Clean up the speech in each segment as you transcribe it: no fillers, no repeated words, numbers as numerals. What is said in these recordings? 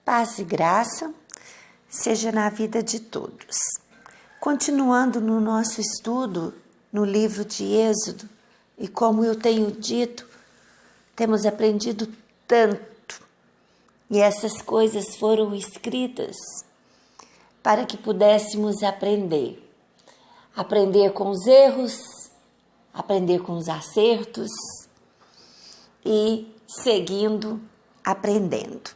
Paz e graça seja na vida de todos. Continuando no nosso estudo no livro de Êxodo, e como eu tenho dito, temos aprendido tanto, e essas coisas foram escritas para que pudéssemos aprender com os erros, aprender com os acertos e seguindo, aprendendo.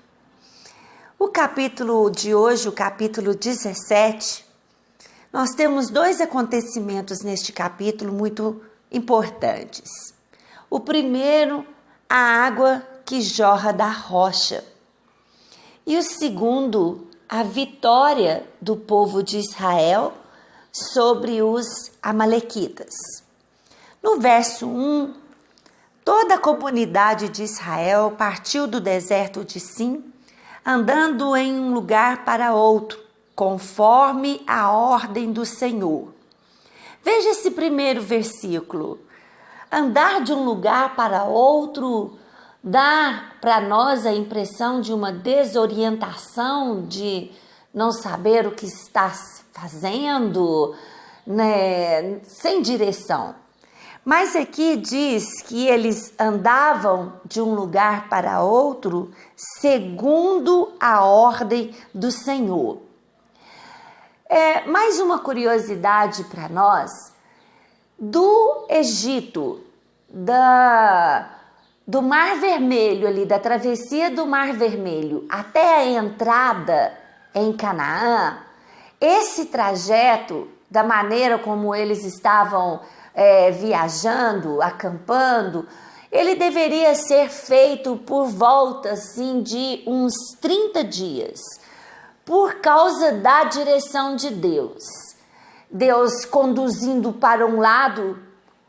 O capítulo de hoje, o capítulo 17, nós temos dois acontecimentos neste capítulo muito importantes. O primeiro, a água que jorra da rocha. E o segundo, a vitória do povo de Israel sobre os amalequitas. No verso 1, toda a comunidade de Israel partiu do deserto de Sim, andando em um lugar para outro, conforme a ordem do Senhor. Veja esse primeiro versículo. Andar de um lugar para outro dá para nós a impressão de uma desorientação, de não saber o que está fazendo, né? Sem direção. Mas aqui diz que eles andavam de um lugar para outro segundo a ordem do Senhor. Mais uma curiosidade para nós, do Egito, do Mar Vermelho, ali, da travessia do Mar Vermelho até a entrada em Canaã, esse trajeto, da maneira como eles estavam viajando, acampando, ele deveria ser feito por volta assim, de uns 30 dias, por causa da direção de Deus. Deus conduzindo para um lado,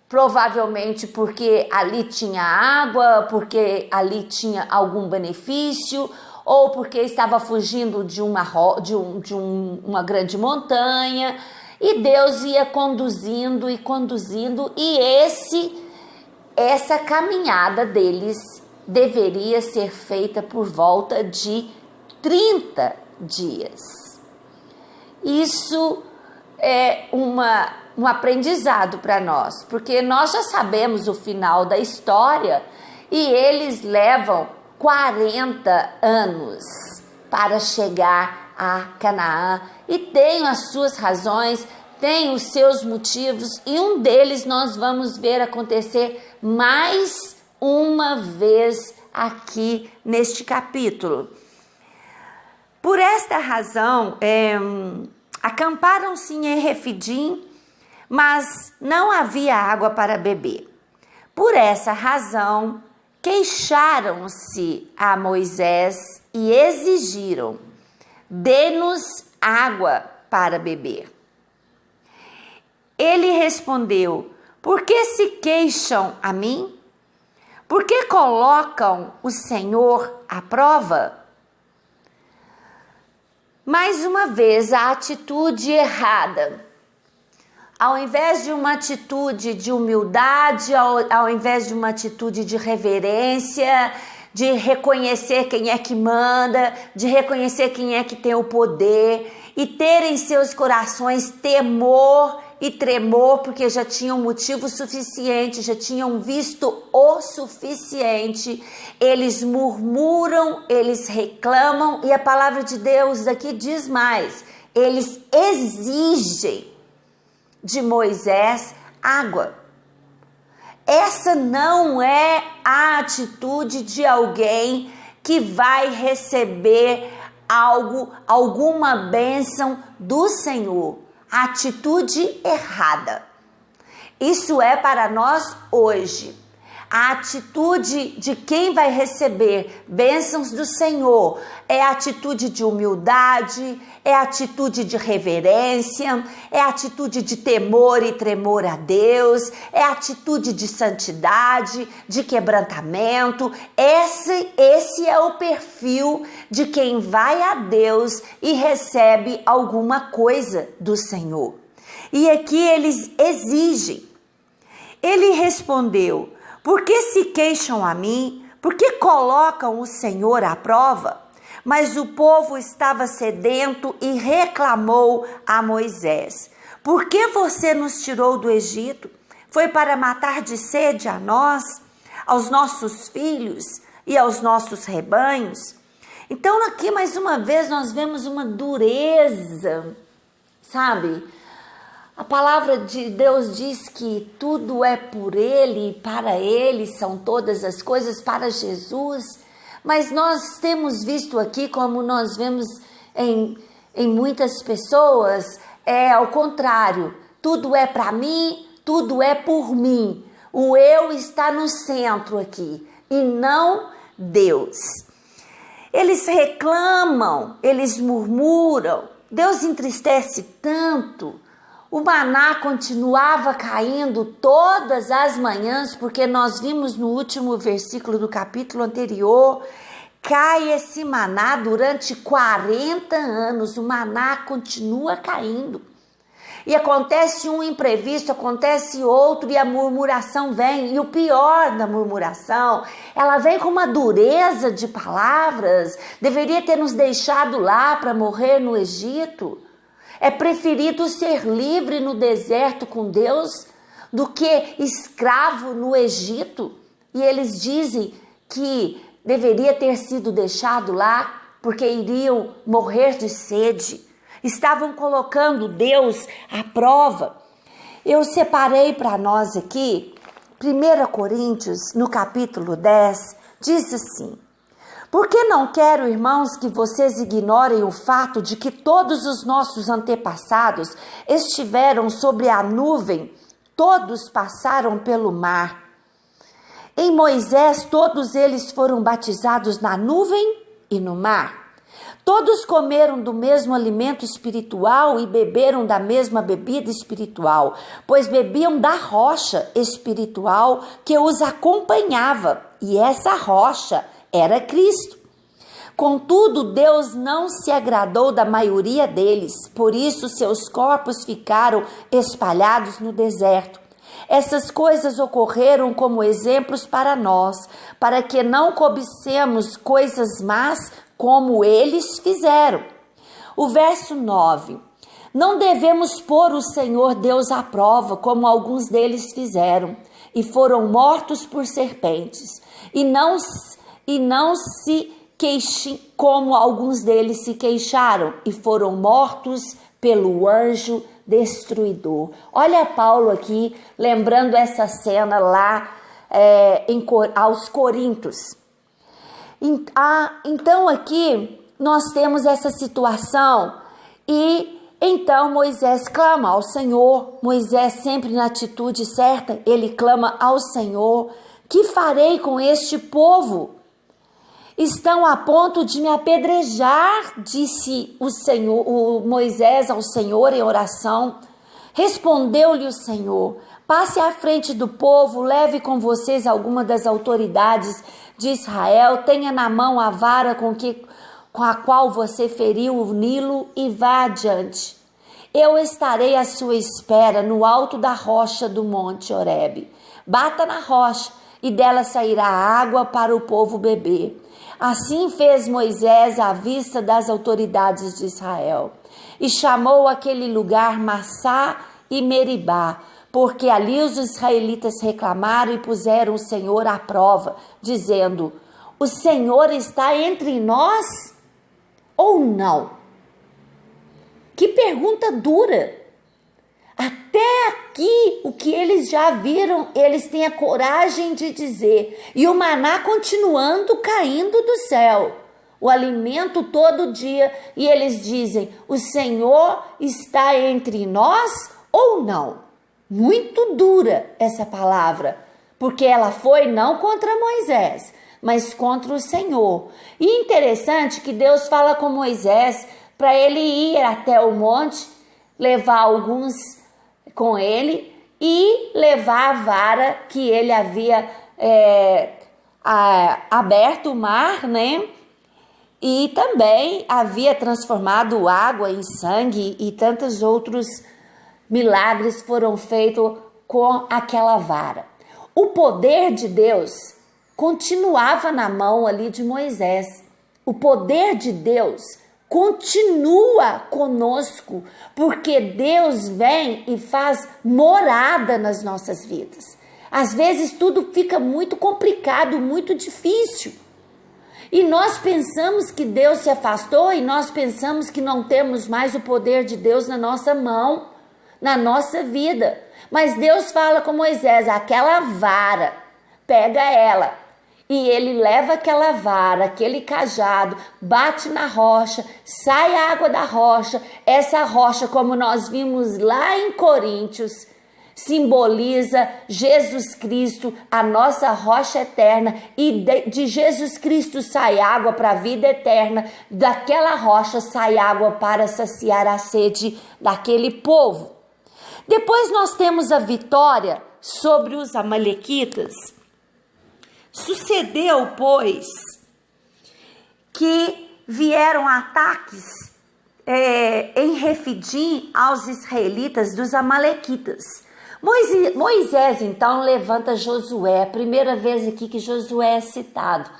provavelmente porque ali tinha água, porque ali tinha algum benefício, ou porque estava fugindo de uma grande montanha, e Deus ia conduzindo, e essa caminhada deles deveria ser feita por volta de 30 dias. Isso é um aprendizado para nós, porque nós já sabemos o final da história e eles levam 40 anos para chegar a Canaã e tem as suas razões, tem os seus motivos, e um deles nós vamos ver acontecer mais uma vez aqui neste capítulo. Por esta razão, acamparam-se em Refidim, mas não havia água para beber. Por essa razão, queixaram-se a Moisés e exigiram: dê-nos água para beber. Ele respondeu: por que se queixam a mim? Por que colocam o Senhor à prova? Mais uma vez, a atitude errada. Ao invés de uma atitude de humildade, ao invés de uma atitude de reverência, de reconhecer quem é que manda, de reconhecer quem é que tem o poder, e ter em seus corações temor e tremor, porque já tinham motivo suficiente, já tinham visto o suficiente, eles murmuram, eles reclamam, e a palavra de Deus aqui diz mais: eles exigem de Moisés água. Essa não é a atitude de alguém que vai receber alguma bênção do Senhor. Atitude errada. Isso é para nós hoje. A atitude de quem vai receber bênçãos do Senhor é a atitude de humildade, é a atitude de reverência, é a atitude de temor e tremor a Deus, é a atitude de santidade, de quebrantamento. Esse é o perfil de quem vai a Deus e recebe alguma coisa do Senhor. E aqui eles exigem. Ele respondeu: por que se queixam a mim? Por que colocam o Senhor à prova? Mas o povo estava sedento e reclamou a Moisés: por que você nos tirou do Egito? Foi para matar de sede a nós, aos nossos filhos e aos nossos rebanhos? Então aqui mais uma vez nós vemos uma dureza, sabe? A palavra de Deus diz que tudo é por Ele e para Ele são todas as coisas, para Jesus. Mas nós temos visto aqui, como nós vemos em muitas pessoas, ao contrário. Tudo é para mim, tudo é por mim. O eu está no centro aqui e não Deus. Eles reclamam, eles murmuram. Deus entristece tanto. O maná continuava caindo todas as manhãs, porque nós vimos no último versículo do capítulo anterior, cai esse maná durante 40 anos, o maná continua caindo. E acontece um imprevisto, acontece outro e a murmuração vem. E o pior da murmuração, ela vem com uma dureza de palavras, deveria ter nos deixado lá para morrer no Egito. É preferido ser livre no deserto com Deus do que escravo no Egito. E eles dizem que deveria ter sido deixado lá porque iriam morrer de sede. Estavam colocando Deus à prova. Eu separei para nós aqui, 1 Coríntios, no capítulo 10, diz assim: porque não quero, irmãos, que vocês ignorem o fato de que todos os nossos antepassados estiveram sobre a nuvem, todos passaram pelo mar. Em Moisés, todos eles foram batizados na nuvem e no mar. Todos comeram do mesmo alimento espiritual e beberam da mesma bebida espiritual, pois bebiam da rocha espiritual que os acompanhava, e essa rocha era Cristo. Contudo, Deus não se agradou da maioria deles, por isso seus corpos ficaram espalhados no deserto. Essas coisas ocorreram como exemplos para nós, para que não cobicemos coisas más como eles fizeram. O verso 9. Não devemos pôr o Senhor Deus à prova, como alguns deles fizeram, e foram mortos por serpentes, e não se queixem como alguns deles se queixaram, e foram mortos pelo anjo destruidor. Olha Paulo aqui, lembrando essa cena lá aos Coríntios. Então aqui nós temos essa situação e então Moisés clama ao Senhor. Moisés sempre na atitude certa, ele clama ao Senhor: que farei com este povo? Estão a ponto de me apedrejar, disse o Moisés ao Senhor em oração. Respondeu-lhe o Senhor: passe à frente do povo, leve com vocês alguma das autoridades de Israel, tenha na mão a vara com a qual você feriu o Nilo e vá adiante. Eu estarei à sua espera no alto da rocha do monte Horebe. Bata na rocha e dela sairá água para o povo beber. Assim fez Moisés à vista das autoridades de Israel e chamou aquele lugar Massá e Meribá, porque ali os israelitas reclamaram e puseram o Senhor à prova, dizendo: o Senhor está entre nós ou não? Que pergunta dura! Até aqui, o que eles já viram, eles têm a coragem de dizer. E o maná continuando caindo do céu. O alimento todo dia. E eles dizem: o Senhor está entre nós ou não? Muito dura essa palavra. Porque ela foi não contra Moisés, mas contra o Senhor. E interessante que Deus fala com Moisés para ele ir até o monte, levar alguns com ele e levar a vara que ele havia aberto o mar, né? E também havia transformado água em sangue e tantos outros milagres foram feitos com aquela vara. O poder de Deus continuava na mão ali de Moisés. o poder de Deus continua conosco, porque Deus vem e faz morada nas nossas vidas. Às vezes tudo fica muito complicado, muito difícil. E nós pensamos que Deus se afastou e nós pensamos que não temos mais o poder de Deus na nossa mão, na nossa vida. Mas Deus fala com Moisés, aquela vara, pega ela. E ele leva aquela vara, aquele cajado, bate na rocha, sai água da rocha. Essa rocha, como nós vimos lá em Coríntios, simboliza Jesus Cristo, a nossa rocha eterna, e de Jesus Cristo sai água para a vida eterna, daquela rocha sai água para saciar a sede daquele povo. Depois nós temos a vitória sobre os amalequitas. Sucedeu, pois, que vieram ataques em Refidim aos israelitas dos amalequitas. Moisés, então, levanta Josué, primeira vez aqui que Josué é citado.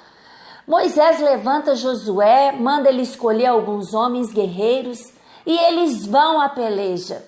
Moisés levanta Josué, manda ele escolher alguns homens guerreiros e eles vão à peleja.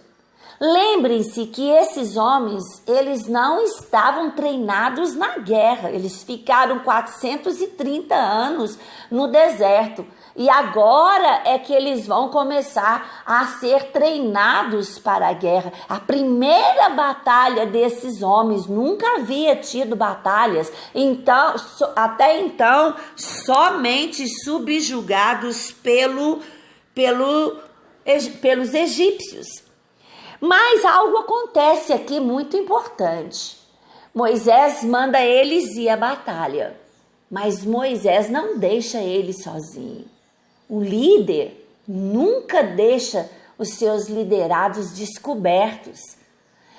Lembrem-se que esses homens, eles não estavam treinados na guerra, eles ficaram 430 anos no deserto. E agora é que eles vão começar a ser treinados para a guerra. A primeira batalha desses homens, nunca havia tido batalhas. Então, até então, somente subjugados pelos egípcios. Mas algo acontece aqui muito importante. Moisés manda eles ir à batalha, mas Moisés não deixa eles sozinhos. O líder nunca deixa os seus liderados descobertos.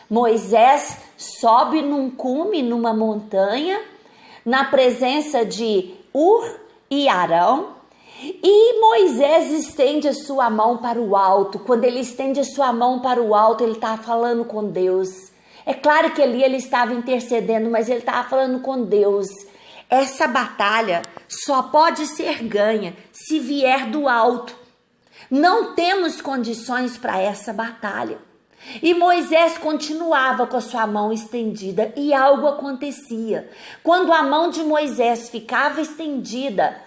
Moisés sobe num cume, numa montanha, na presença de Hur e Arão, e Moisés estende a sua mão para o alto. Quando ele estende a sua mão para o alto, ele está falando com Deus. É claro que ali ele estava intercedendo, mas ele estava falando com Deus. Essa batalha só pode ser ganha se vier do alto. Não temos condições para essa batalha. E Moisés continuava com a sua mão estendida e algo acontecia. Quando a mão de Moisés ficava estendida,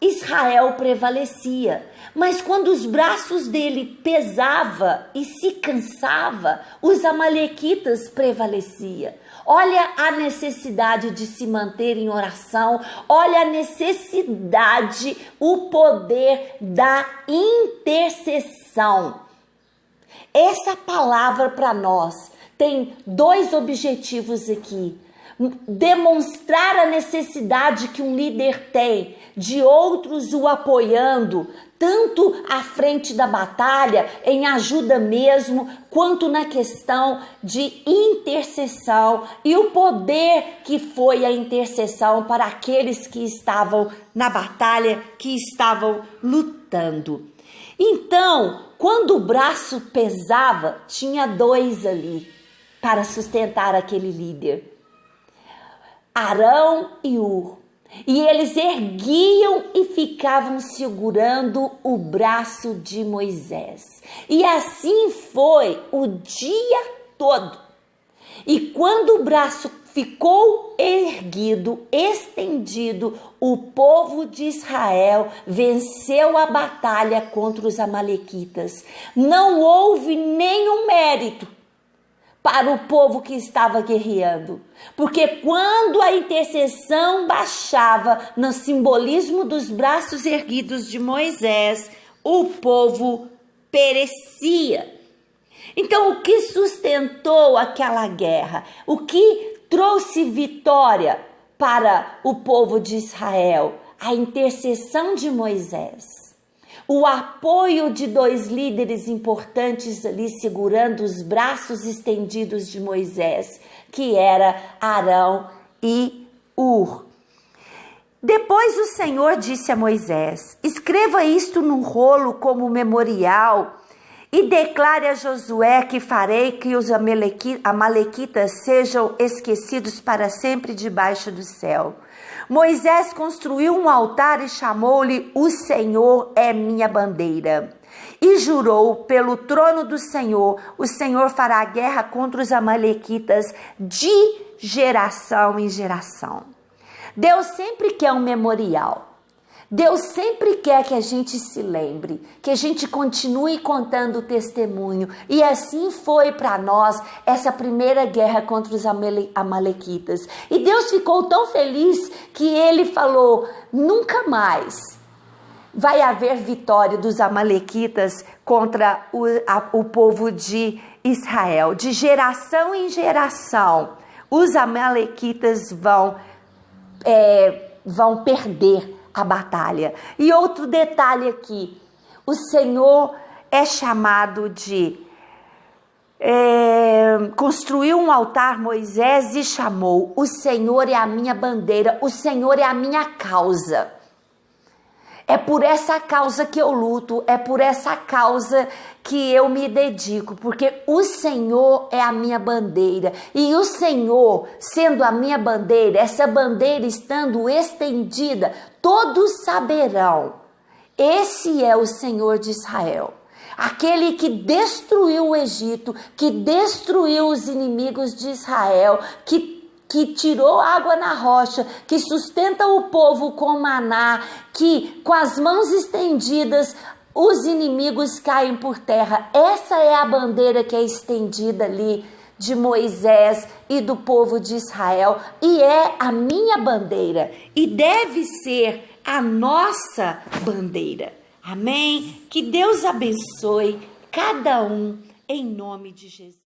Israel prevalecia, mas quando os braços dele pesava e se cansava, os amalequitas prevaleciam. Olha a necessidade de se manter em oração, olha a necessidade, o poder da intercessão. Essa palavra para nós tem dois objetivos aqui. Demonstrar a necessidade que um líder tem de outros o apoiando, tanto à frente da batalha, em ajuda mesmo, quanto na questão de intercessão e o poder que foi a intercessão para aqueles que estavam na batalha, que estavam lutando. Então, quando o braço pesava, tinha dois ali para sustentar aquele líder. Arão e Hur, e eles erguiam e ficavam segurando o braço de Moisés, e assim foi o dia todo. E quando o braço ficou erguido, estendido, o povo de Israel venceu a batalha contra os amalequitas. Não houve nenhum mérito para o povo que estava guerreando, porque quando a intercessão baixava no simbolismo dos braços erguidos de Moisés, o povo perecia. Então, o que sustentou aquela guerra? O que trouxe vitória para o povo de Israel? A intercessão de Moisés. O apoio de dois líderes importantes ali segurando os braços estendidos de Moisés, que era Arão e Hur. Depois o Senhor disse a Moisés: escreva isto num rolo como memorial e declare a Josué que farei que os amalequitas sejam esquecidos para sempre debaixo do céu. Moisés construiu um altar e chamou-lhe: O Senhor é minha bandeira. E jurou pelo trono do Senhor: o Senhor fará guerra contra os amalequitas de geração em geração. Deus sempre quer um memorial. Deus sempre quer que a gente se lembre, que a gente continue contando o testemunho. E assim foi para nós essa primeira guerra contra os amalequitas. E Deus ficou tão feliz que ele falou: nunca mais vai haver vitória dos amalequitas contra o povo de Israel. De geração em geração, os amalequitas vão perder a batalha. E outro detalhe aqui: o Senhor é chamado de construiu um altar, Moisés, e chamou: o Senhor é a minha bandeira, o Senhor é a minha causa. É por essa causa que eu luto, é por essa causa que eu me dedico, porque o Senhor é a minha bandeira. E o Senhor, sendo a minha bandeira, essa bandeira estando estendida, todos saberão: esse é o Senhor de Israel. Aquele que destruiu o Egito, que destruiu os inimigos de Israel, que tirou água na rocha, que sustenta o povo com maná, que com as mãos estendidas os inimigos caem por terra. Essa é a bandeira que é estendida ali de Moisés e do povo de Israel, e é a minha bandeira e deve ser a nossa bandeira. Amém? Que Deus abençoe cada um em nome de Jesus.